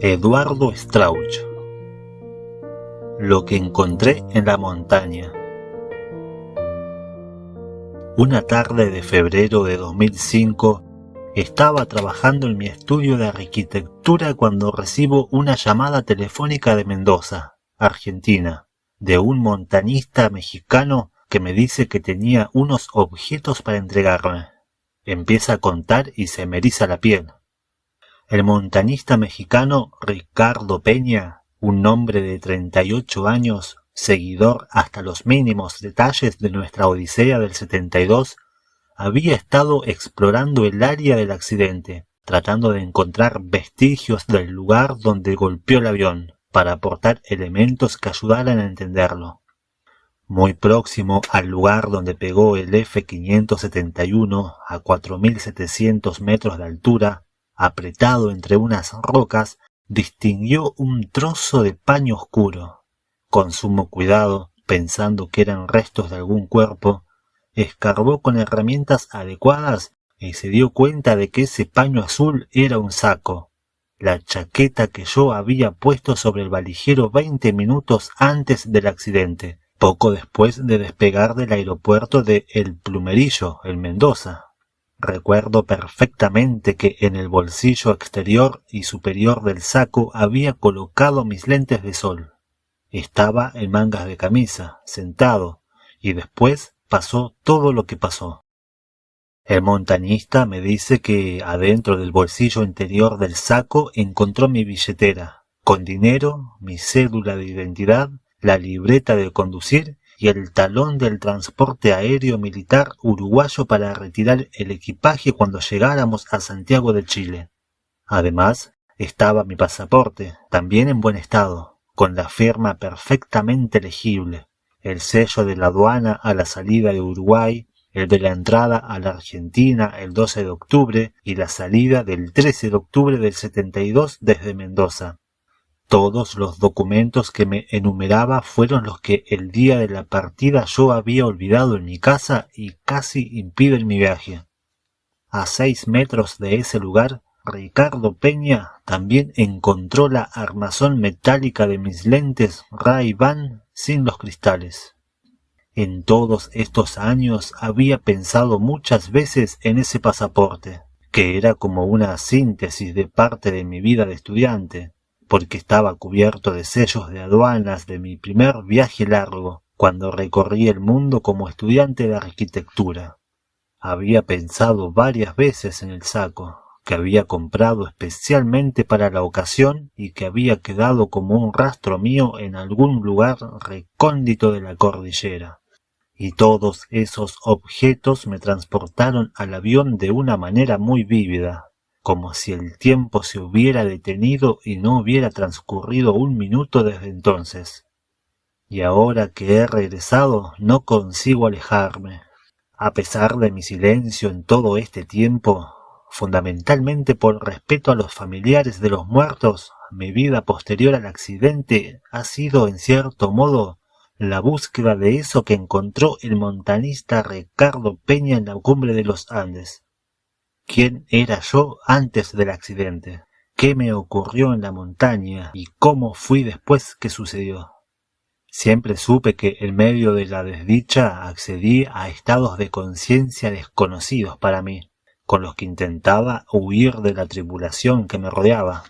Eduardo Strauch. Lo que encontré en la montaña. Una tarde de febrero de 2005 estaba trabajando en mi estudio de arquitectura cuando recibo una llamada telefónica de Mendoza, Argentina, de un montañista mexicano que me dice que tenía unos objetos para entregarme. Empieza a contar y se me eriza la piel. El montañista mexicano Ricardo Peña, un hombre de 38 años, seguidor hasta los mínimos detalles de nuestra Odisea del 72, había estado explorando el área del accidente, tratando de encontrar vestigios del lugar donde golpeó el avión, para aportar elementos que ayudaran a entenderlo. Muy próximo al lugar donde pegó el F-571 a 4.700 metros de altura, apretado entre unas rocas, distinguió un trozo de paño oscuro. Con sumo cuidado, pensando que eran restos de algún cuerpo, escarbó con herramientas adecuadas y se dio cuenta de que ese paño azul era un saco, la chaqueta que yo había puesto sobre el valijero 20 minutos antes del accidente, poco después de despegar del aeropuerto de El Plumerillo, en Mendoza. Recuerdo perfectamente que en el bolsillo exterior y superior del saco había colocado mis lentes de sol. Estaba en mangas de camisa, sentado, y después pasó todo lo que pasó. El montañista me dice que adentro del bolsillo interior del saco encontró mi billetera, con dinero, mi cédula de identidad, la libreta de conducir y el talón del transporte aéreo militar uruguayo para retirar el equipaje cuando llegáramos a Santiago de Chile. Además, estaba mi pasaporte, también en buen estado, con la firma perfectamente legible, el sello de la aduana a la salida de Uruguay, el de la entrada a la Argentina el 12 de octubre y la salida del 13 de octubre del 72 desde Mendoza. Todos los documentos que me enumeraba fueron los que el día de la partida yo había olvidado en mi casa y casi impiden mi viaje. A 6 metros de ese lugar, Ricardo Peña también encontró la armazón metálica de mis lentes Ray-Ban sin los cristales. En todos estos años había pensado muchas veces en ese pasaporte, que era como una síntesis de parte de mi vida de estudiante, porque estaba cubierto de sellos de aduanas de mi primer viaje largo, cuando recorrí el mundo como estudiante de arquitectura. Había pensado varias veces en el saco, que había comprado especialmente para la ocasión y que había quedado como un rastro mío en algún lugar recóndito de la cordillera. Y todos esos objetos me transportaron al avión de una manera muy vívida, como si el tiempo se hubiera detenido y no hubiera transcurrido un minuto desde entonces. Y ahora que he regresado no consigo alejarme. A pesar de mi silencio en todo este tiempo, fundamentalmente por respeto a los familiares de los muertos, mi vida posterior al accidente ha sido en cierto modo la búsqueda de eso que encontró el montañista Ricardo Peña en la cumbre de los Andes. ¿Quién era yo antes del accidente? ¿Qué me ocurrió en la montaña? ¿Y cómo fui después que sucedió? Siempre supe que en medio de la desdicha accedí a estados de conciencia desconocidos para mí, con los que intentaba huir de la tribulación que me rodeaba.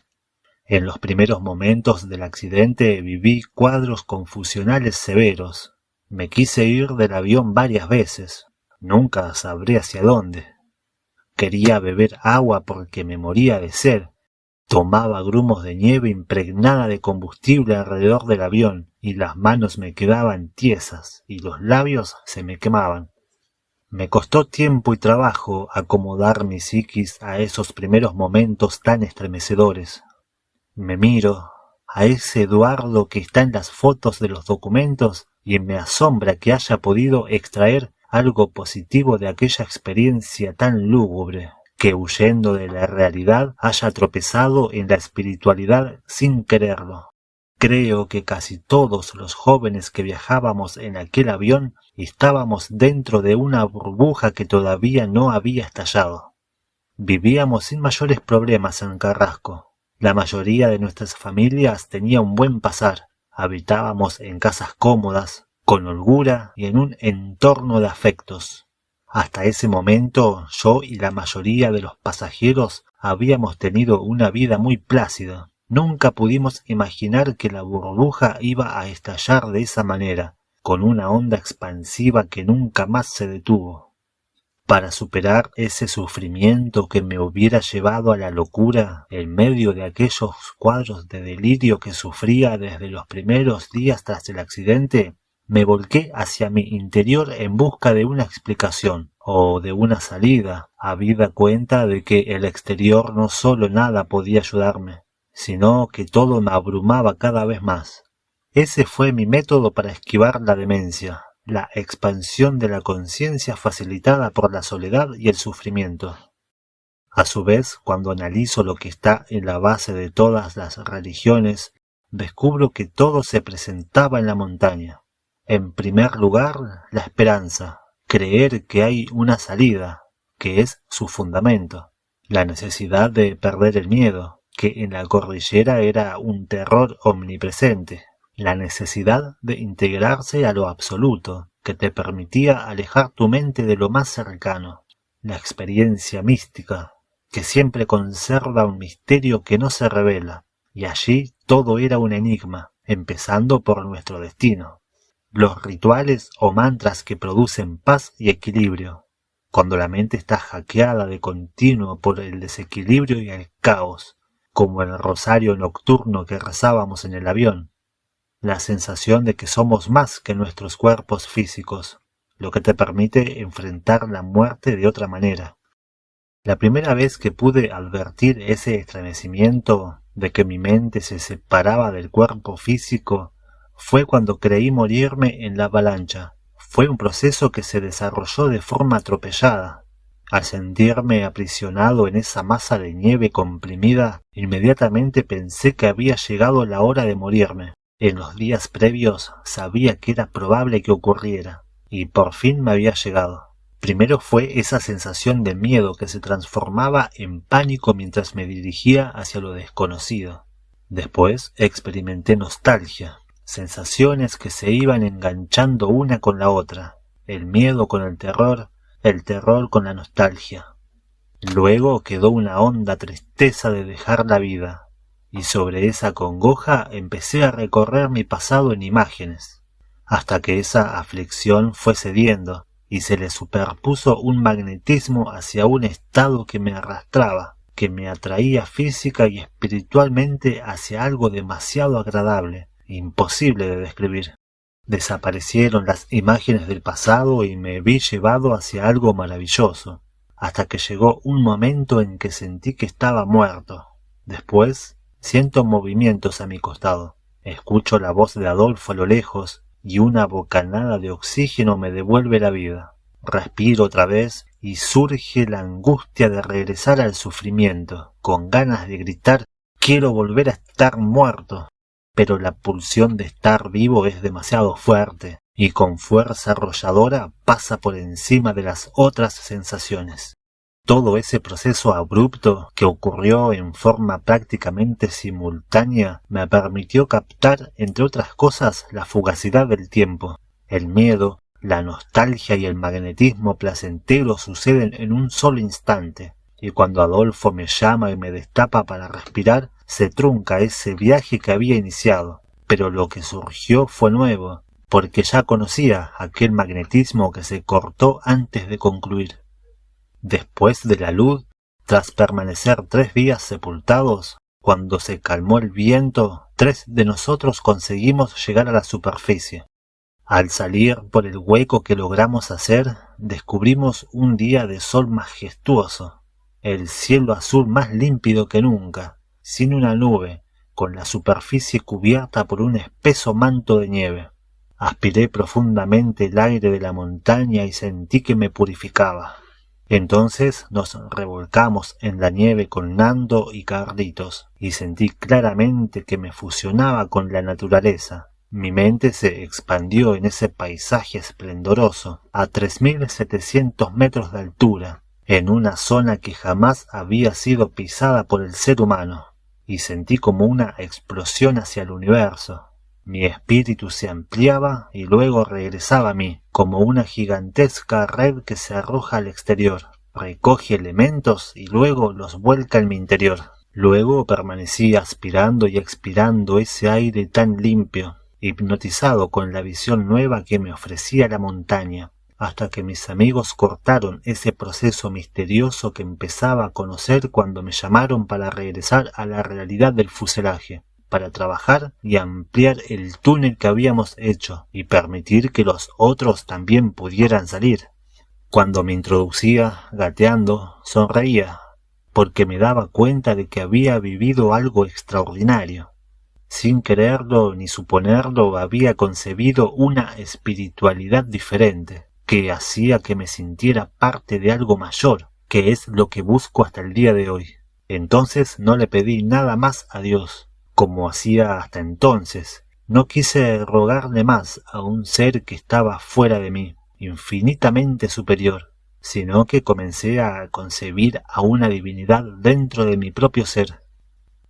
En los primeros momentos del accidente viví cuadros confusionales severos. Me quise ir del avión varias veces. Nunca sabré hacia dónde. Quería beber agua porque me moría de sed. Tomaba grumos de nieve impregnada de combustible alrededor del avión y las manos me quedaban tiesas y los labios se me quemaban. Me costó tiempo y trabajo acomodar mi psiquis a esos primeros momentos tan estremecedores. Me miro a ese Eduardo que está en las fotos de los documentos y me asombra que haya podido extraer algo positivo de aquella experiencia tan lúgubre, que huyendo de la realidad haya tropezado en la espiritualidad sin quererlo. Creo que casi todos los jóvenes que viajábamos en aquel avión estábamos dentro de una burbuja que todavía no había estallado. Vivíamos sin mayores problemas en Carrasco, La mayoría de nuestras familias tenía un buen pasar. Habitábamos en casas cómodas, con holgura y en un entorno de afectos. Hasta ese momento, yo y la mayoría de los pasajeros habíamos tenido una vida muy plácida. Nunca pudimos imaginar que la burbuja iba a estallar de esa manera, con una onda expansiva que nunca más se detuvo. Para superar ese sufrimiento que me hubiera llevado a la locura, en medio de aquellos cuadros de delirio que sufría desde los primeros días tras el accidente, me volqué hacia mi interior en busca de una explicación o de una salida, habida cuenta de que el exterior no solo nada podía ayudarme, sino que todo me abrumaba cada vez más. Ese fue mi método para esquivar la demencia, la expansión de la conciencia facilitada por la soledad y el sufrimiento. A su vez, cuando analizo lo que está en la base de todas las religiones, descubro que todo se presentaba en la montaña. En primer lugar, la esperanza, creer que hay una salida, que es su fundamento. La necesidad de perder el miedo, que en la cordillera era un terror omnipresente. La necesidad de integrarse a lo absoluto, que te permitía alejar tu mente de lo más cercano. La experiencia mística, que siempre conserva un misterio que no se revela, y allí todo era un enigma, empezando por nuestro destino. Los rituales o mantras que producen paz y equilibrio, cuando la mente está hackeada de continuo por el desequilibrio y el caos, como el rosario nocturno que rezábamos en el avión. La sensación de que somos más que nuestros cuerpos físicos, lo que te permite enfrentar la muerte de otra manera. La primera vez que pude advertir ese estremecimiento de que mi mente se separaba del cuerpo físico fue cuando creí morirme en la avalancha. Fue un proceso que se desarrolló de forma atropellada. Al sentirme aprisionado en esa masa de nieve comprimida, inmediatamente pensé que había llegado la hora de morirme. En los días previos sabía que era probable que ocurriera, y por fin me había llegado. Primero fue esa sensación de miedo que se transformaba en pánico mientras me dirigía hacia lo desconocido. Después experimenté nostalgia, sensaciones que se iban enganchando una con la otra, el miedo con el terror con la nostalgia. Luego quedó una honda tristeza de dejar la vida, y sobre esa congoja empecé a recorrer mi pasado en imágenes, hasta que esa aflicción fue cediendo, y se le superpuso un magnetismo hacia un estado que me arrastraba, que me atraía física y espiritualmente hacia algo demasiado agradable, imposible de describir. Desaparecieron las imágenes del pasado y me vi llevado hacia algo maravilloso, hasta que llegó un momento en que sentí que estaba muerto. Después siento movimientos a mi costado, escucho la voz de Adolfo a lo lejos y una bocanada de oxígeno me devuelve la vida. Respiro otra vez y surge la angustia de regresar al sufrimiento, con ganas de gritar «Quiero volver a estar muerto». Pero la pulsión de estar vivo es demasiado fuerte y con fuerza arrolladora pasa por encima de las otras sensaciones. Todo ese proceso abrupto que ocurrió en forma prácticamente simultánea me permitió captar, entre otras cosas, la fugacidad del tiempo. El miedo, la nostalgia y el magnetismo placentero suceden en un solo instante, y cuando Adolfo me llama y me destapa para respirar, se trunca ese viaje que había iniciado, pero lo que surgió fue nuevo, porque ya conocía aquel magnetismo que se cortó antes de concluir. Después de la luz, tras permanecer 3 días sepultados, cuando se calmó el viento, 3 de nosotros conseguimos llegar a la superficie. Al salir por el hueco que logramos hacer, descubrimos un día de sol majestuoso, el cielo azul más límpido que nunca, sin una nube, con la superficie cubierta por un espeso manto de nieve. Aspiré profundamente el aire de la montaña y sentí que me purificaba. Entonces nos revolcamos en la nieve con Nando y Carlitos, y sentí claramente que me fusionaba con la naturaleza. Mi mente se expandió en ese paisaje esplendoroso, a 3.700 metros de altura, en una zona que jamás había sido pisada por el ser humano. y sentí como una explosión hacia el universo. Mi espíritu se ampliaba y luego regresaba a mí, como una gigantesca red que se arroja al exterior, recoge elementos y luego los vuelca en mi interior. Luego permanecí aspirando y expirando ese aire tan limpio, hipnotizado con la visión nueva que me ofrecía la montaña, hasta que mis amigos cortaron ese proceso misterioso que empezaba a conocer cuando me llamaron para regresar a la realidad del fuselaje, para trabajar y ampliar el túnel que habíamos hecho y permitir que los otros también pudieran salir. Cuando me introducía, gateando, sonreía, porque me daba cuenta de que había vivido algo extraordinario. Sin quererlo ni suponerlo, había concebido una espiritualidad diferente, que hacía que me sintiera parte de algo mayor, que es lo que busco hasta el día de hoy. Entonces no le pedí nada más a Dios, como hacía hasta entonces. No quise rogarle más a un ser que estaba fuera de mí, infinitamente superior, sino que comencé a concebir a una divinidad dentro de mi propio ser.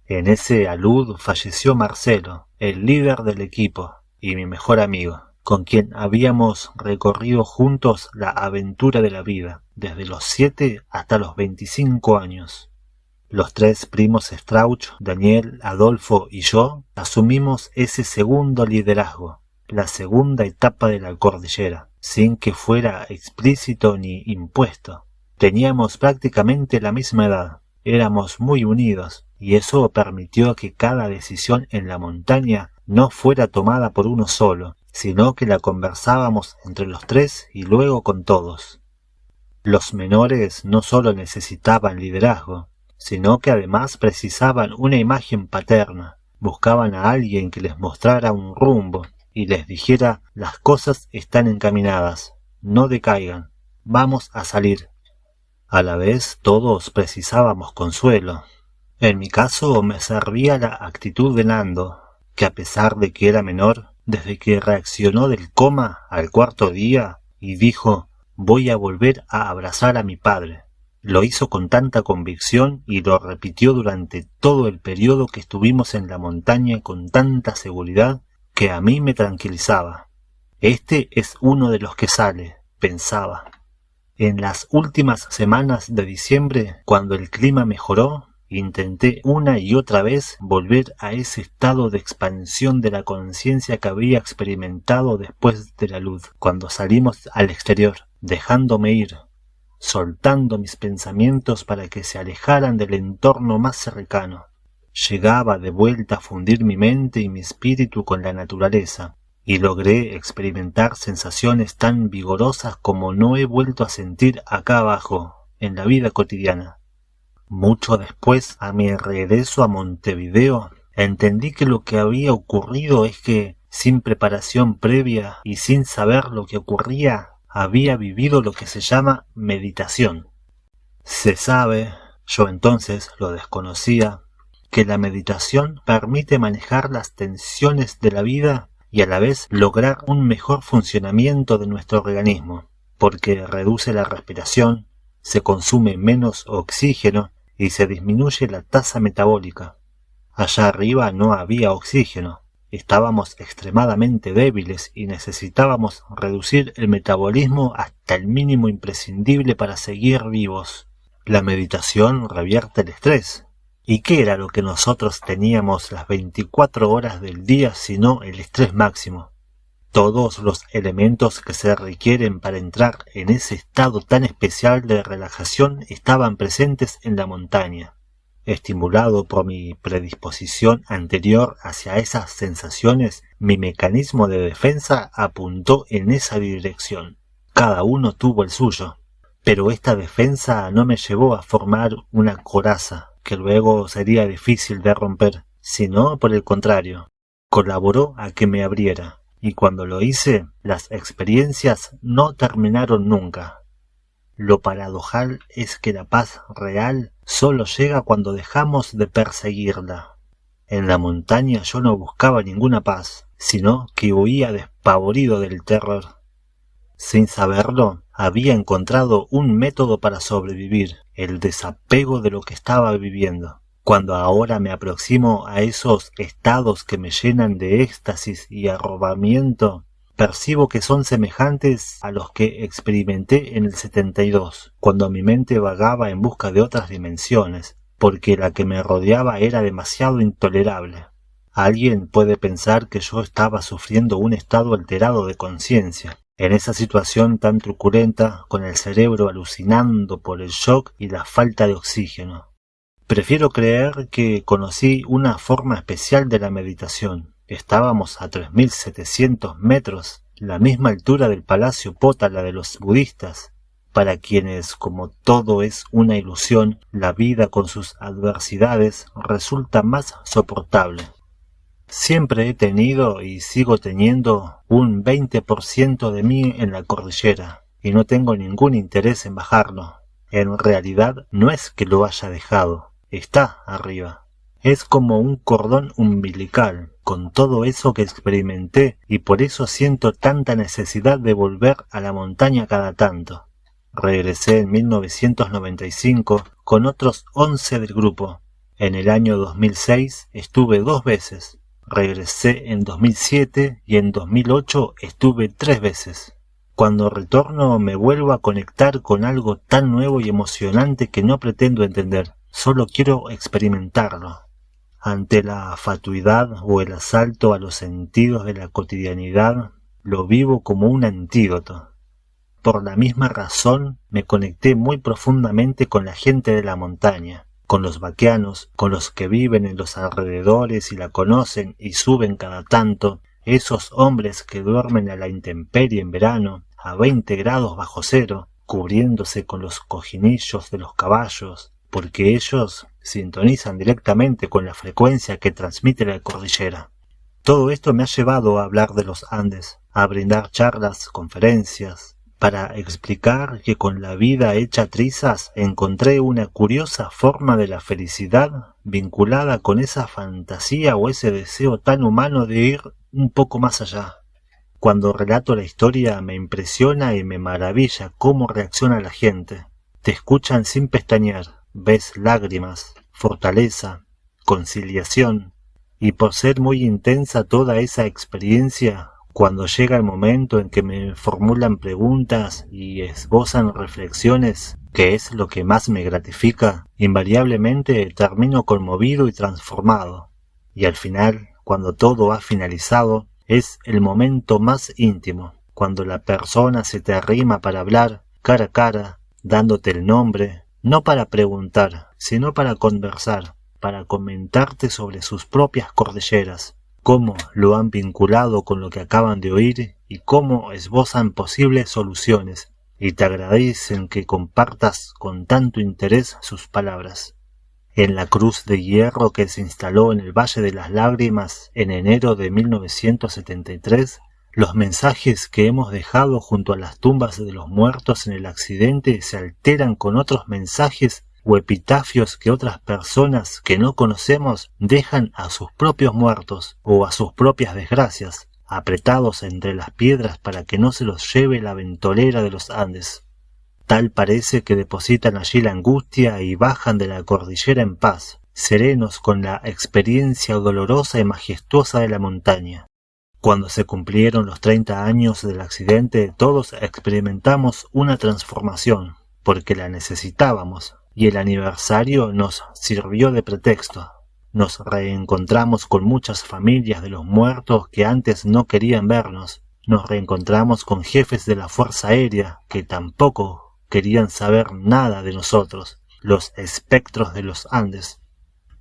En ese alud falleció Marcelo, el líder del equipo, y mi mejor amigo, con quien habíamos recorrido juntos la aventura de la vida, desde los 7 hasta los 25 años. Los 3 primos Strauch, Daniel, Adolfo y yo, asumimos ese segundo liderazgo, la segunda etapa de la cordillera, sin que fuera explícito ni impuesto. Teníamos prácticamente la misma edad, éramos muy unidos, y eso permitió que cada decisión en la montaña no fuera tomada por uno solo, sino que la conversábamos entre los 3 y luego con todos. Los menores no solo necesitaban liderazgo, sino que además precisaban una imagen paterna, buscaban a alguien que les mostrara un rumbo y les dijera: las cosas están encaminadas, no decaigan, vamos a salir. A la vez todos precisábamos consuelo. En mi caso me servía la actitud de Nando, que a pesar de que era menor, desde que reaccionó del coma al 4.º día y dijo: voy a volver a abrazar a mi padre, lo hizo con tanta convicción y lo repitió durante todo el periodo que estuvimos en la montaña con tanta seguridad que a mí me tranquilizaba. Este es uno de los que sale, pensaba. En las últimas semanas de diciembre, cuando el clima mejoró, intenté una y otra vez volver a ese estado de expansión de la conciencia que había experimentado después de la luz, cuando salimos al exterior, dejándome ir, soltando mis pensamientos para que se alejaran del entorno más cercano. Llegaba de vuelta a fundir mi mente y mi espíritu con la naturaleza, y logré experimentar sensaciones tan vigorosas como no he vuelto a sentir acá abajo, en la vida cotidiana. Mucho después, a mi regreso a Montevideo, entendí que lo que había ocurrido es que, sin preparación previa y sin saber lo que ocurría, había vivido lo que se llama meditación. Se sabe, yo entonces lo desconocía, que la meditación permite manejar las tensiones de la vida y a la vez lograr un mejor funcionamiento de nuestro organismo, porque reduce la respiración, se consume menos oxígeno y se disminuye la tasa metabólica. Allá arriba no había oxígeno, estábamos extremadamente débiles y necesitábamos reducir el metabolismo hasta el mínimo imprescindible para seguir vivos. La meditación revierte el estrés. ¿Y qué era lo que nosotros teníamos las 24 horas del día sino el estrés máximo? Todos los elementos que se requieren para entrar en ese estado tan especial de relajación estaban presentes en la montaña. Estimulado por mi predisposición anterior hacia esas sensaciones, mi mecanismo de defensa apuntó en esa dirección. Cada uno tuvo el suyo, pero esta defensa no me llevó a formar una coraza que luego sería difícil de romper, sino por el contrario, colaboró a que me abriera, y cuando lo hice, las experiencias no terminaron nunca. Lo paradojal es que la paz real solo llega cuando dejamos de perseguirla. En la montaña yo no buscaba ninguna paz, sino que huía despavorido del terror. Sin saberlo, había encontrado un método para sobrevivir, el desapego de lo que estaba viviendo. Cuando ahora me aproximo a esos estados que me llenan de éxtasis y arrobamiento, percibo que son semejantes a los que experimenté en el 72, cuando mi mente vagaba en busca de otras dimensiones, porque la que me rodeaba era demasiado intolerable. Alguien puede pensar que yo estaba sufriendo un estado alterado de conciencia, en esa situación tan truculenta, con el cerebro alucinando por el shock y la falta de oxígeno. Prefiero creer que conocí una forma especial de la meditación. Estábamos a 3.700 metros, la misma altura del Palacio Potala de los budistas, para quienes, como todo es una ilusión, la vida con sus adversidades resulta más soportable. Siempre he tenido y sigo teniendo un 20% de mí en la cordillera, y no tengo ningún interés en bajarlo. En realidad no es que lo haya dejado. Está arriba. Es como un cordón umbilical, con todo eso que experimenté, y por eso siento tanta necesidad de volver a la montaña cada tanto. Regresé en 1995 con otros 11 del grupo. En el año 2006 estuve 2 veces. Regresé en 2007 y en 2008 estuve 3 veces. Cuando retorno me vuelvo a conectar con algo tan nuevo y emocionante que no pretendo entender. Solo quiero experimentarlo. Ante la fatuidad o el asalto a los sentidos de la cotidianidad, lo vivo como un antídoto. Por la misma razón, me conecté muy profundamente con la gente de la montaña, con los vaqueanos, con los que viven en los alrededores y la conocen y suben cada tanto, esos hombres que duermen a la intemperie en verano, a 20 grados bajo cero, cubriéndose con los cojinillos de los caballos, porque ellos sintonizan directamente con la frecuencia que transmite la cordillera. Todo esto me ha llevado a hablar de los Andes, a brindar charlas, conferencias, para explicar que con la vida hecha trizas encontré una curiosa forma de la felicidad vinculada con esa fantasía o ese deseo tan humano de ir un poco más allá. Cuando relato la historia me impresiona y me maravilla cómo reacciona la gente. Te escuchan sin pestañear. Ves lágrimas, fortaleza, conciliación, y por ser muy intensa toda esa experiencia, cuando llega el momento en que me formulan preguntas y esbozan reflexiones, que es lo que más me gratifica, invariablemente termino conmovido y transformado. Y al final, cuando todo ha finalizado, es el momento más íntimo, cuando la persona se te arrima para hablar cara a cara, dándote el nombre, no para preguntar, sino para conversar, para comentarte sobre sus propias cordilleras, cómo lo han vinculado con lo que acaban de oír y cómo esbozan posibles soluciones, y te agradecen que compartas con tanto interés sus palabras. En la cruz de hierro que se instaló en el Valle de las Lágrimas en enero de 1973, los mensajes que hemos dejado junto a las tumbas de los muertos en el accidente se alteran con otros mensajes o epitafios que otras personas que no conocemos dejan a sus propios muertos o a sus propias desgracias, apretados entre las piedras para que no se los lleve la ventolera de los Andes. Tal parece que depositan allí la angustia y bajan de la cordillera en paz, serenos con la experiencia dolorosa y majestuosa de la montaña. Cuando se cumplieron los 30 años del accidente, todos experimentamos una transformación, porque la necesitábamos, y el aniversario nos sirvió de pretexto. Nos reencontramos con muchas familias de los muertos que antes no querían vernos. Nos reencontramos con jefes de la Fuerza Aérea que tampoco querían saber nada de nosotros, los espectros de los Andes.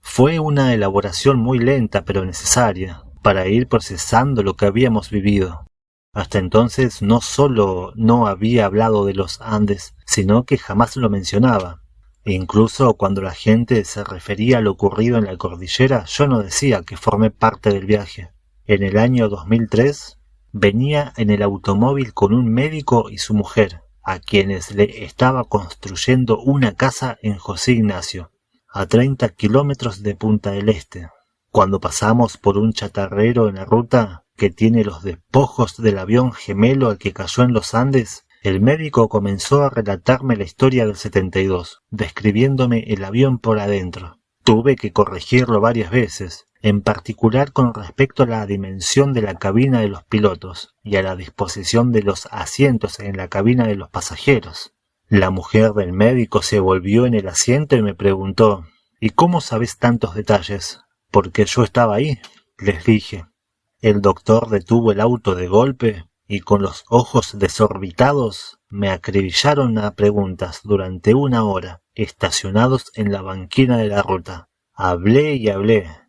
Fue una elaboración muy lenta pero necesaria, para ir procesando lo que habíamos vivido. Hasta entonces no solo no había hablado de los Andes, sino que jamás lo mencionaba. Incluso cuando la gente se refería a lo ocurrido en la cordillera, yo no decía que formé parte del viaje. En el año 2003 venía en el automóvil con un médico y su mujer, a quienes le estaba construyendo una casa en José Ignacio, a 30 kilómetros de Punta del Este. Cuando pasamos por un chatarrero en la ruta que tiene los despojos del avión gemelo al que cayó en los Andes, el médico comenzó a relatarme la historia del 72, describiéndome el avión por adentro. Tuve que corregirlo varias veces, en particular con respecto a la dimensión de la cabina de los pilotos y a la disposición de los asientos en la cabina de los pasajeros. La mujer del médico se volvió en el asiento y me preguntó: ¿y cómo sabes tantos detalles? Porque yo estaba ahí, les dije. El doctor detuvo el auto de golpe y con los ojos desorbitados me acribillaron a preguntas durante 1 hora, estacionados en la banquina de la ruta. Hablé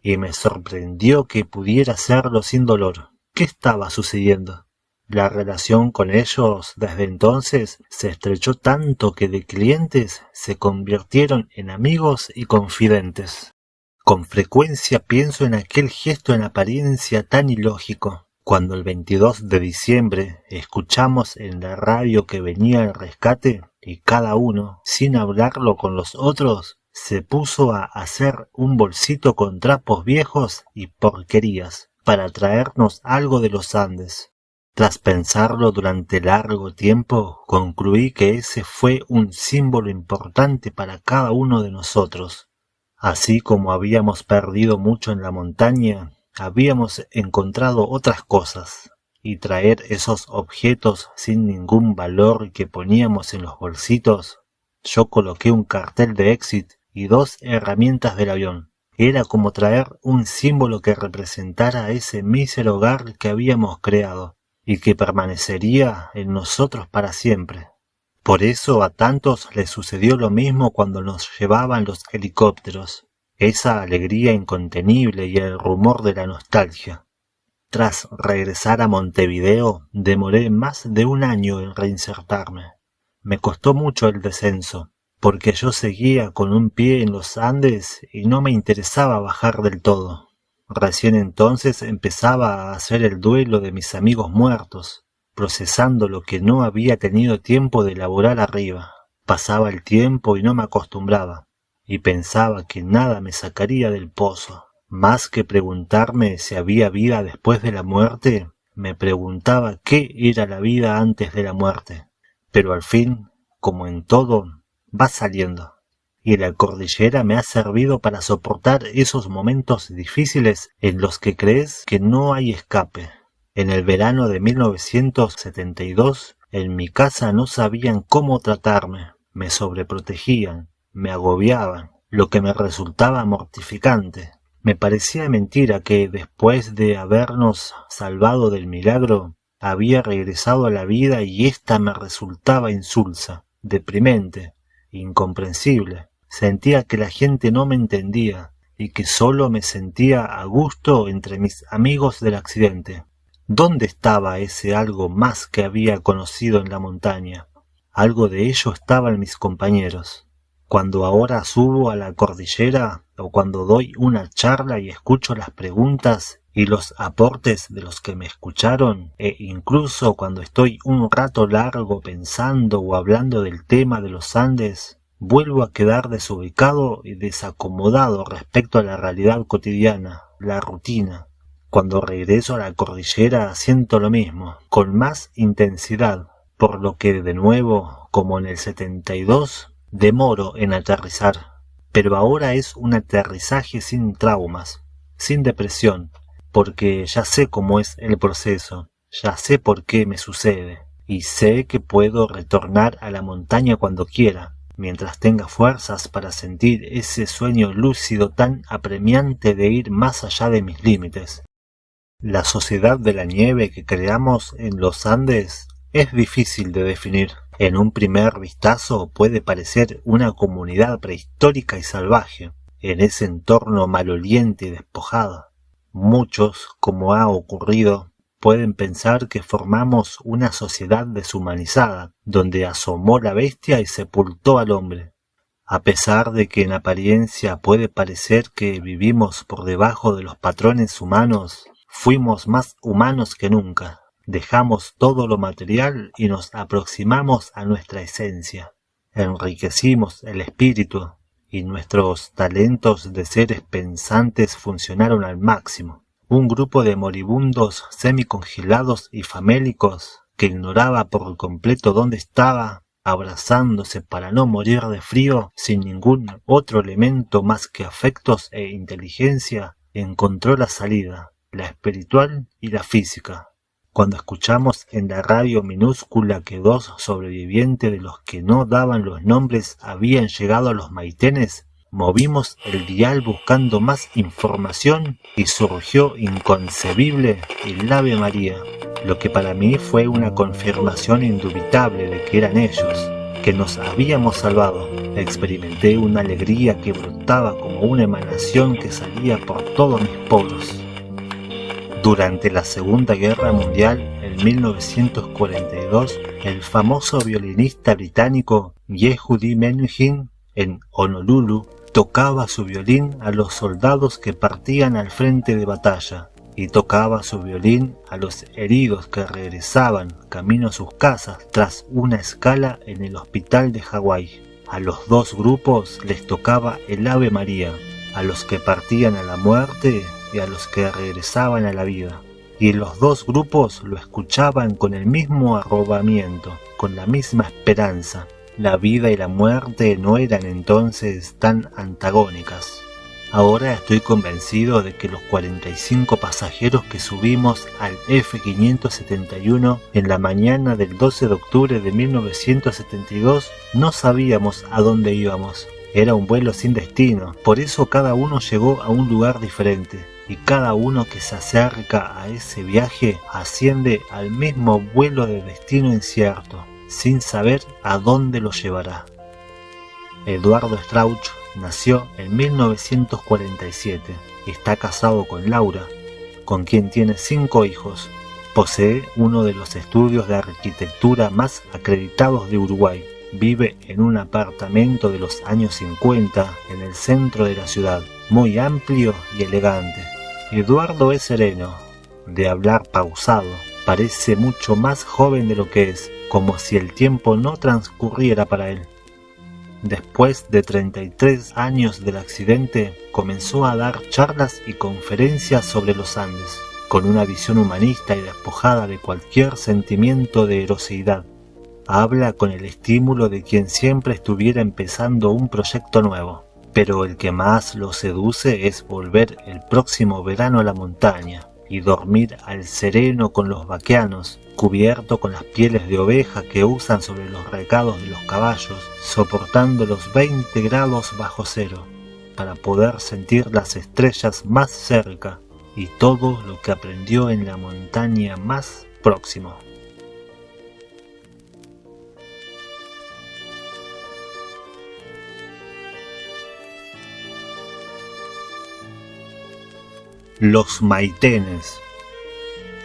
y me sorprendió que pudiera hacerlo sin dolor. ¿Qué estaba sucediendo? La relación con ellos desde entonces se estrechó tanto que de clientes se convirtieron en amigos y confidentes. Con frecuencia pienso en aquel gesto en apariencia tan ilógico, cuando el 22 de diciembre escuchamos en la radio que venía el rescate y cada uno, sin hablarlo con los otros, se puso a hacer un bolsito con trapos viejos y porquerías para traernos algo de los Andes. Tras pensarlo durante largo tiempo, concluí que ese fue un símbolo importante para cada uno de nosotros. Así como habíamos perdido mucho en la montaña, habíamos encontrado otras cosas, y traer esos objetos sin ningún valor que poníamos en los bolsitos. Yo coloqué un cartel de Exit y 2 herramientas del avión. Era como traer un símbolo que representara ese mísero hogar que habíamos creado y que permanecería en nosotros para siempre. Por eso a tantos les sucedió lo mismo cuando nos llevaban los helicópteros, esa alegría incontenible y el rumor de la nostalgia. Tras regresar a Montevideo, demoré más de 1 año en reinsertarme. Me costó mucho el descenso, porque yo seguía con un pie en los Andes y no me interesaba bajar del todo. Recién entonces empezaba a hacer el duelo de mis amigos muertos, procesando lo que no había tenido tiempo de elaborar arriba. Pasaba el tiempo y no me acostumbraba, y pensaba que nada me sacaría del pozo. Más que preguntarme si había vida después de la muerte, me preguntaba qué era la vida antes de la muerte. Pero al fin, como en todo, va saliendo. Y la cordillera me ha servido para soportar esos momentos difíciles en los que crees que no hay escape. En el verano de 1972, en mi casa no sabían cómo tratarme, me sobreprotegían, me agobiaban, lo que me resultaba mortificante. Me parecía mentira que, después de habernos salvado del milagro, había regresado a la vida y ésta me resultaba insulsa, deprimente, incomprensible. Sentía que la gente no me entendía y que solo me sentía a gusto entre mis amigos del accidente. ¿Dónde estaba ese algo más que había conocido en la montaña? Algo de ello estaba en mis compañeros. Cuando ahora subo a la cordillera o cuando doy una charla y escucho las preguntas y los aportes de los que me escucharon, e incluso cuando estoy un rato largo pensando o hablando del tema de los Andes, vuelvo a quedar desubicado y desacomodado respecto a la realidad cotidiana, la rutina. Cuando regreso a la cordillera siento lo mismo, con más intensidad, por lo que de nuevo, como en el 72, demoro en aterrizar. Pero ahora es un aterrizaje sin traumas, sin depresión, porque ya sé cómo es el proceso, ya sé por qué me sucede, y sé que puedo retornar a la montaña cuando quiera, mientras tenga fuerzas para sentir ese sueño lúcido tan apremiante de ir más allá de mis límites. La sociedad de la nieve que creamos en los Andes es difícil de definir. En un primer vistazo puede parecer una comunidad prehistórica y salvaje, en ese entorno maloliente y despojado. Muchos, como ha ocurrido, pueden pensar que formamos una sociedad deshumanizada, donde asomó la bestia y sepultó al hombre. A pesar de que en apariencia puede parecer que vivimos por debajo de los patrones humanos, fuimos más humanos que nunca. Dejamos todo lo material y nos aproximamos a nuestra esencia. Enriquecimos el espíritu y nuestros talentos de seres pensantes funcionaron al máximo. Un grupo de moribundos semicongelados y famélicos que ignoraba por completo dónde estaba, abrazándose para no morir de frío, sin ningún otro elemento más que afectos e inteligencia, encontró la salida, la espiritual y la física. Cuando escuchamos en la radio minúscula que 2 sobrevivientes de los que no daban los nombres habían llegado a los Maitenes, movimos el dial buscando más información y surgió inconcebible el Ave María, lo que para mí fue una confirmación indubitable de que eran ellos, que nos habíamos salvado. Experimenté una alegría que brotaba como una emanación que salía por todos mis poros. Durante la Segunda Guerra Mundial, en 1942, el famoso violinista británico Yehudi Menuhin, en Honolulu, tocaba su violín a los soldados que partían al frente de batalla, y tocaba su violín a los heridos que regresaban camino a sus casas tras una escala en el hospital de Hawái. A los 2 grupos les tocaba el Ave María, a los que partían a la muerte y a los que regresaban a la vida. Y los 2 grupos lo escuchaban con el mismo arrobamiento, con la misma esperanza. La vida y la muerte no eran entonces tan antagónicas. Ahora estoy convencido de que los 45 pasajeros que subimos al F-571 en la mañana del 12 de octubre de 1972 no sabíamos a dónde íbamos. Era un vuelo sin destino, por eso cada uno llegó a un lugar diferente, y cada uno que se acerca a ese viaje asciende al mismo vuelo de destino incierto, sin saber a dónde lo llevará. Eduardo Strauch nació en 1947, está casado con Laura, con quien tiene 5 hijos. Posee uno de los estudios de arquitectura más acreditados de Uruguay. Vive en un apartamento de los años 50 en el centro de la ciudad, muy amplio y elegante. Eduardo es sereno, de hablar pausado, parece mucho más joven de lo que es, como si el tiempo no transcurriera para él. Después de 33 años del accidente, comenzó a dar charlas y conferencias sobre los Andes, con una visión humanista y despojada de cualquier sentimiento de heroicidad. Habla con el estímulo de quien siempre estuviera empezando un proyecto nuevo, pero el que más lo seduce es volver el próximo verano a la montaña y dormir al sereno con los vaqueanos, cubierto con las pieles de oveja que usan sobre los recados de los caballos, soportando los 20 grados bajo cero, para poder sentir las estrellas más cerca y todo lo que aprendió en la montaña más próximo. Los Maitenes.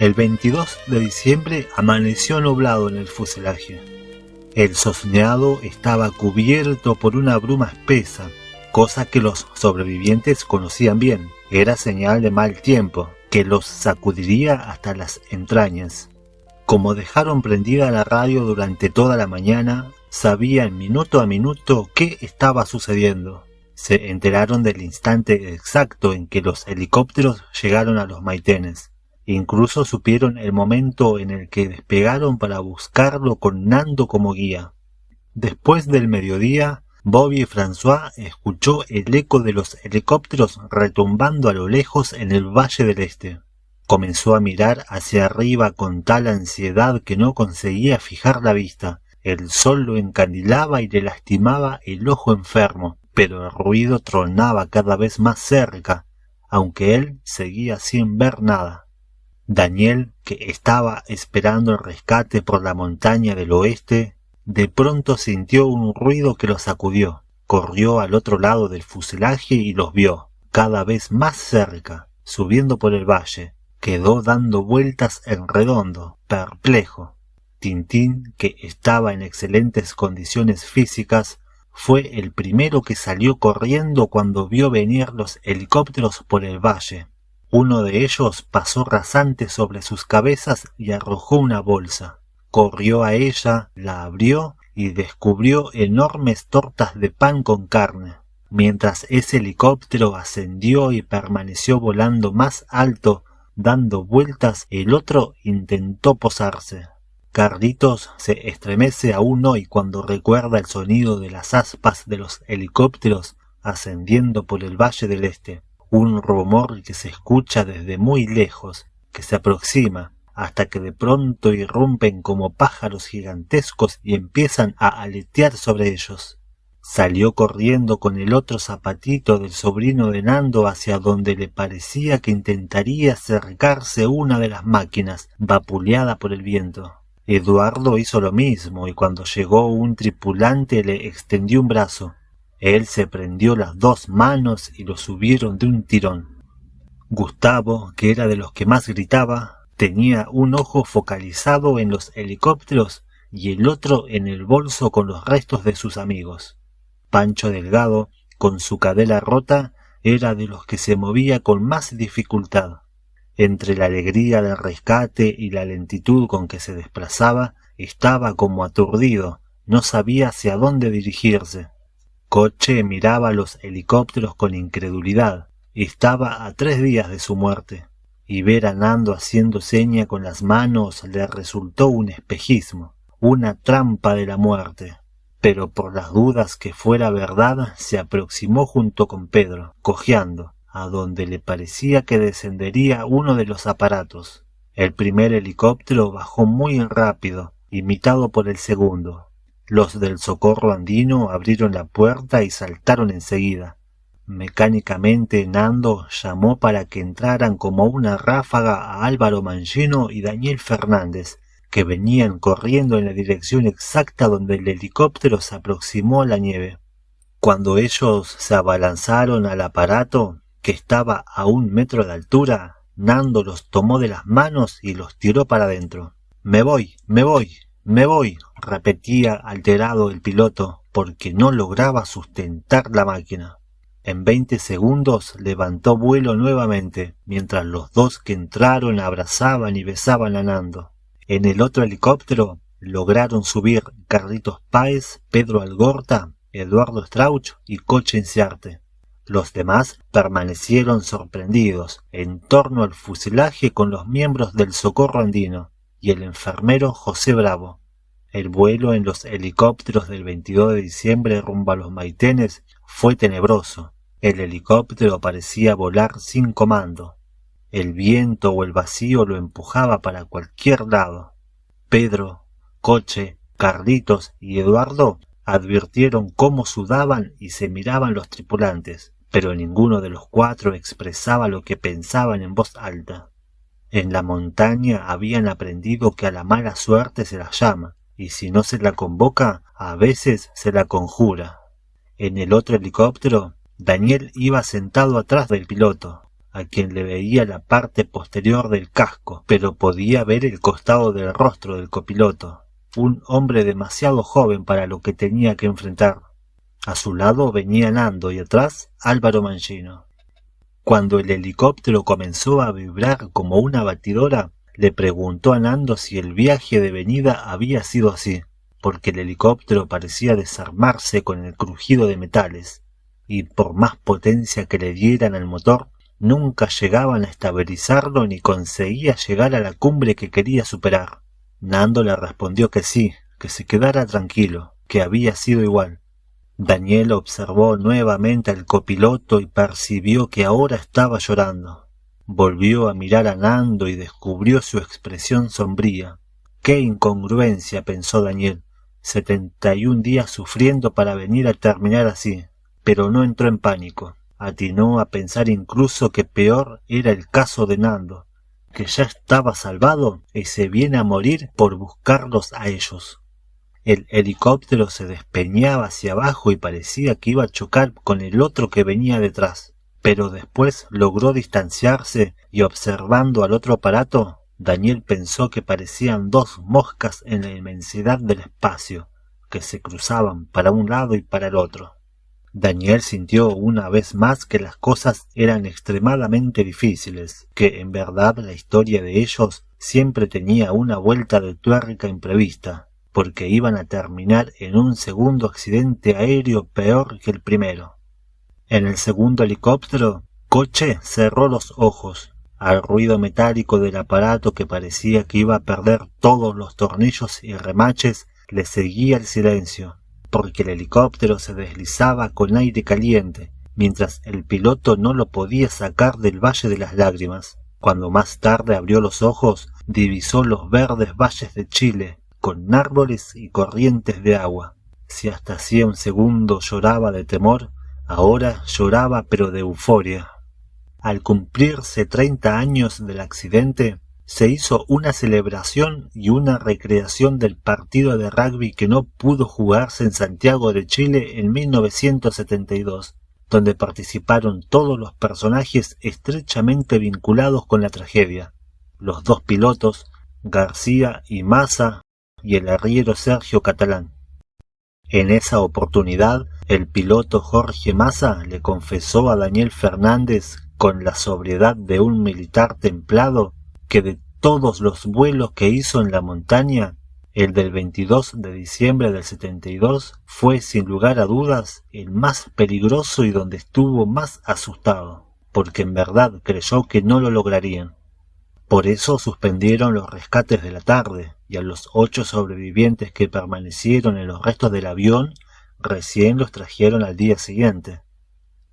El 22 de diciembre amaneció nublado en el fuselaje. El soñado estaba cubierto por una bruma espesa, cosa que los sobrevivientes conocían bien. Era señal de mal tiempo, que los sacudiría hasta las entrañas. Como dejaron prendida la radio durante toda la mañana, sabían minuto a minuto qué estaba sucediendo. Se enteraron del instante exacto en que los helicópteros llegaron a los Maitenes. Incluso supieron el momento en el que despegaron para buscarlo con Nando como guía. Después del mediodía, Bobby y François escuchó el eco de los helicópteros retumbando a lo lejos en el Valle del Este. Comenzó a mirar hacia arriba con tal ansiedad que no conseguía fijar la vista. El sol lo encandilaba y le lastimaba el ojo enfermo, pero el ruido tronaba cada vez más cerca, aunque él seguía sin ver nada. Daniel, que estaba esperando el rescate por la montaña del oeste, de pronto sintió un ruido que lo sacudió. Corrió al otro lado del fuselaje y los vio, cada vez más cerca, subiendo por el valle. Quedó dando vueltas en redondo, perplejo. Tintín, que estaba en excelentes condiciones físicas, fue el primero que salió corriendo cuando vio venir los helicópteros por el valle. Uno de ellos pasó rasante sobre sus cabezas y arrojó una bolsa. Corrió a ella, la abrió y descubrió enormes tortas de pan con carne. Mientras ese helicóptero ascendió y permaneció volando más alto, dando vueltas, el otro intentó posarse. Carlitos se estremece aún hoy cuando recuerda el sonido de las aspas de los helicópteros ascendiendo por el Valle del Este, un rumor que se escucha desde muy lejos, que se aproxima, hasta que de pronto irrumpen como pájaros gigantescos y empiezan a aletear sobre ellos. Salió corriendo con el otro zapatito del sobrino de Nando hacia donde le parecía que intentaría acercarse una de las máquinas, vapuleada por el viento. Eduardo hizo lo mismo y cuando llegó un tripulante le extendió un brazo. Él se prendió las dos manos y lo subieron de un tirón. Gustavo, que era de los que más gritaba, tenía un ojo focalizado en los helicópteros y el otro en el bolso con los restos de sus amigos. Pancho Delgado, con su cadera rota, era de los que se movía con más dificultad. Entre la alegría del rescate y la lentitud con que se desplazaba, estaba como aturdido, no sabía hacia dónde dirigirse. Coche miraba los helicópteros con incredulidad. Estaba a 3 días de su muerte, y ver a Nando haciendo seña con las manos le resultó un espejismo, una trampa de la muerte. Pero por las dudas que fuera verdad, se aproximó junto con Pedro, cojeando, a donde le parecía que descendería uno de los aparatos. El primer helicóptero bajó muy rápido, imitado por el segundo. Los del Socorro Andino abrieron la puerta y saltaron enseguida. Mecánicamente Nando llamó para que entraran como una ráfaga a Álvaro Mangino y Daniel Fernández, que venían corriendo en la dirección exacta donde el helicóptero se aproximó a la nieve. Cuando ellos se abalanzaron al aparato, que estaba a 1 metro de altura, Nando los tomó de las manos y los tiró para adentro. «Me voy, me voy, me voy», repetía alterado el piloto, porque no lograba sustentar la máquina. En 20 segundos levantó vuelo nuevamente, mientras los dos que entraron abrazaban y besaban a Nando. En el otro helicóptero lograron subir Carlitos Páez, Pedro Algorta, Eduardo Strauch y Coche Inciarte. Los demás permanecieron sorprendidos en torno al fuselaje con los miembros del Socorro Andino y el enfermero José Bravo. El vuelo en los helicópteros del 22 de diciembre rumbo a los Maitenes fue tenebroso. El helicóptero parecía volar sin comando. El viento o el vacío lo empujaba para cualquier lado. Pedro, Coche, Carlitos y Eduardo advirtieron cómo sudaban y se miraban los tripulantes, pero ninguno de los 4 expresaba lo que pensaban en voz alta. En la montaña habían aprendido que a la mala suerte se la llama, y si no se la convoca, a veces se la conjura. En el otro helicóptero, Daniel iba sentado atrás del piloto, a quien le veía la parte posterior del casco, pero podía ver el costado del rostro del copiloto, un hombre demasiado joven para lo que tenía que enfrentar. A su lado venía Nando y atrás Álvaro Mangino. Cuando el helicóptero comenzó a vibrar como una batidora, le preguntó a Nando si el viaje de venida había sido así, porque el helicóptero parecía desarmarse con el crujido de metales, y por más potencia que le dieran al motor, nunca llegaban a estabilizarlo ni conseguía llegar a la cumbre que quería superar. Nando le respondió que sí, que se quedara tranquilo, que había sido igual. Daniel observó nuevamente al copiloto y percibió que ahora estaba llorando. Volvió a mirar a Nando y descubrió su expresión sombría. ¡Qué incongruencia!, pensó Daniel. 71 días sufriendo para venir a terminar así. Pero no entró en pánico. Atinó a pensar incluso que peor era el caso de Nando, que ya estaba salvado y se viene a morir por buscarlos a ellos. El helicóptero se despeñaba hacia abajo y parecía que iba a chocar con el otro que venía detrás, pero después logró distanciarse y observando al otro aparato, Daniel pensó que parecían 2 moscas en la inmensidad del espacio, que se cruzaban para un lado y para el otro. Daniel sintió una vez más que las cosas eran extremadamente difíciles, que en verdad la historia de ellos siempre tenía una vuelta de tuerca imprevista, porque iban a terminar en un segundo accidente aéreo peor que el primero. En el segundo helicóptero, Coche cerró los ojos, Al ruido metálico del aparato que parecía que iba a perder todos los tornillos y remaches, le seguía el silencio, porque el helicóptero se deslizaba con aire caliente, mientras el piloto no lo podía sacar del Valle de las Lágrimas. Cuando más tarde abrió los ojos, divisó los verdes valles de Chile, con árboles y corrientes de agua. Si hasta hacía un segundo lloraba de temor, ahora lloraba pero de euforia. Al cumplirse 30 años del accidente, se hizo una celebración y una recreación del partido de rugby que no pudo jugarse en Santiago de Chile en 1972, donde participaron todos los personajes estrechamente vinculados con la tragedia. Los dos pilotos, García y Massa, y el arriero Sergio Catalán. En esa oportunidad, el piloto Jorge Massa le confesó a Daniel Fernández, con la sobriedad de un militar templado, que de todos los vuelos que hizo en la montaña, el del 22 de diciembre del 72 fue sin lugar a dudas el más peligroso y donde estuvo más asustado, porque en verdad creyó que no lo lograrían. Por eso suspendieron los rescates de la tarde, y a los 8 sobrevivientes que permanecieron en los restos del avión recién los trajeron al día siguiente.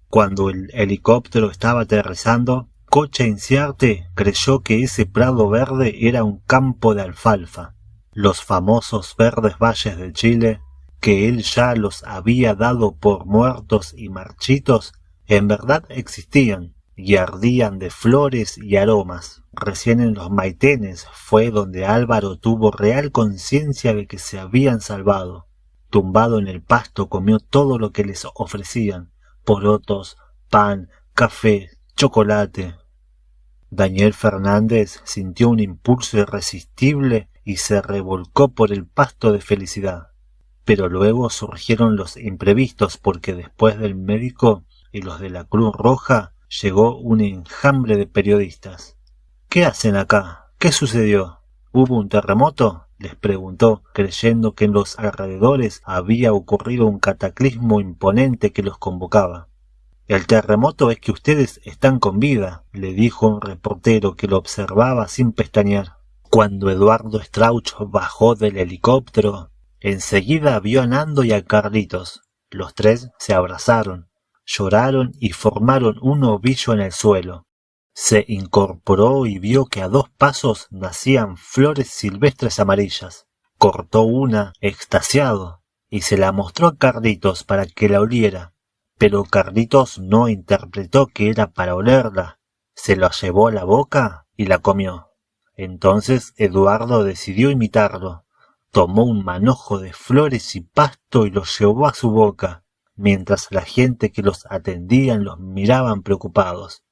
Cuando el helicóptero estaba aterrizando, Coche Inciarte creyó que ese prado verde era un campo de alfalfa. Los famosos verdes valles de Chile, que él ya los había dado por muertos y marchitos, en verdad existían y ardían de flores y aromas. Recién en los Maitenes fue donde Álvaro tuvo real conciencia de que se habían salvado. Tumbado en el pasto comió todo lo que les ofrecían: porotos, pan, café, chocolate. Daniel Fernández sintió un impulso irresistible y se revolcó por el pasto de felicidad. Pero luego surgieron los imprevistos, porque después del médico y los de la Cruz Roja llegó un enjambre de periodistas. ¿Qué hacen acá? ¿Qué sucedió? ¿Hubo un terremoto?, les preguntó, creyendo que en los alrededores había ocurrido un cataclismo imponente que los convocaba. El terremoto es que ustedes están con vida, le dijo un reportero que lo observaba sin pestañear. Cuando Eduardo Strauch bajó del helicóptero, enseguida vio a Nando y a Carlitos. Los tres se abrazaron, lloraron y formaron un ovillo en el suelo. Se incorporó y vio que a 2 pasos nacían flores silvestres amarillas. Cortó una, extasiado, y se la mostró a Carlitos para que la oliera. Pero Carlitos no interpretó que era para olerla. Se la llevó a la boca y la comió. Entonces Eduardo decidió imitarlo. Tomó un manojo de flores y pasto y lo llevó a su boca, mientras la gente que los atendían los miraban preocupados.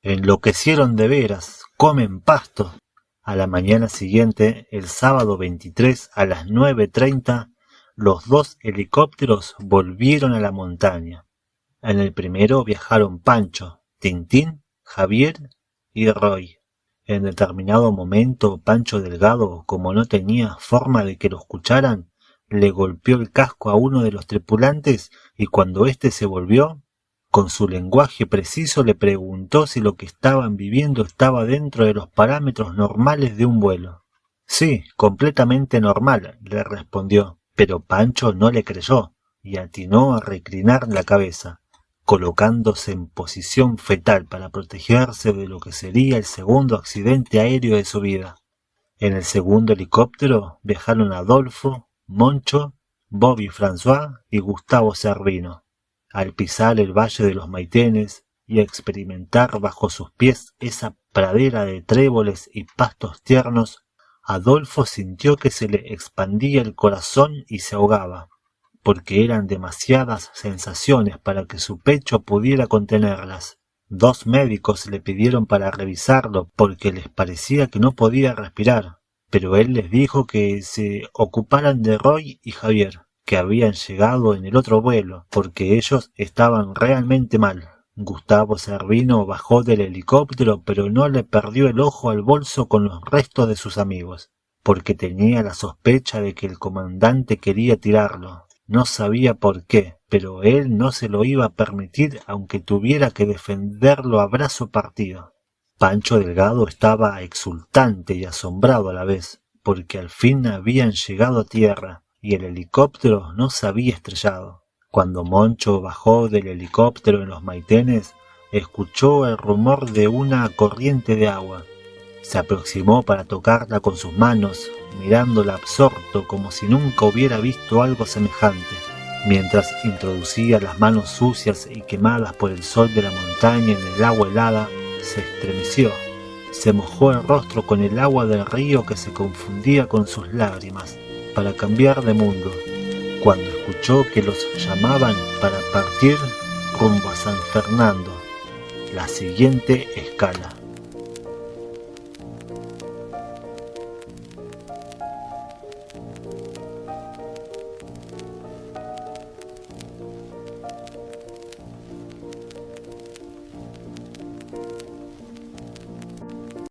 Enloquecieron de veras, comen pasto. A la mañana siguiente, el sábado 23 a las 9:30, los 2 helicópteros volvieron a la montaña. En el primero viajaron Pancho, Tintín, Javier y Roy. En determinado momento, Pancho Delgado, como no tenía forma de que lo escucharan, le golpeó el casco a uno de los tripulantes y cuando éste se volvió, con su lenguaje preciso le preguntó si lo que estaban viviendo estaba dentro de los parámetros normales de un vuelo. Sí, completamente normal, le respondió, pero Pancho no le creyó y atinó a reclinar la cabeza, colocándose en posición fetal para protegerse de lo que sería el segundo accidente aéreo de su vida. En el segundo helicóptero viajaron Adolfo, Moncho, Bobby François y Gustavo Servino. Al pisar el Valle de los Maitenes y experimentar bajo sus pies esa pradera de tréboles y pastos tiernos, Adolfo sintió que se le expandía el corazón y se ahogaba, porque eran demasiadas sensaciones para que su pecho pudiera contenerlas. 2 médicos le pidieron para revisarlo porque les parecía que no podía respirar, pero él les dijo que se ocuparan de Roy y Javier, que habían llegado en el otro vuelo, porque ellos estaban realmente mal. Gustavo Servino bajó del helicóptero, pero no le perdió el ojo al bolso con los restos de sus amigos, porque tenía la sospecha de que el comandante quería tirarlo. No sabía por qué, pero él no se lo iba a permitir aunque tuviera que defenderlo a brazo partido. Pancho Delgado estaba exultante y asombrado a la vez, porque al fin habían llegado a tierra y el helicóptero no se había estrellado. Cuando Moncho bajó del helicóptero en los Maitenes, escuchó el rumor de una corriente de agua. Se aproximó para tocarla con sus manos, mirándola absorto como si nunca hubiera visto algo semejante. Mientras introducía las manos sucias y quemadas por el sol de la montaña en el agua helada, se estremeció. Se mojó el rostro con el agua del río que se confundía con sus lágrimas, para cambiar de mundo, cuando escuchó que los llamaban para partir rumbo a San Fernando, la siguiente escala.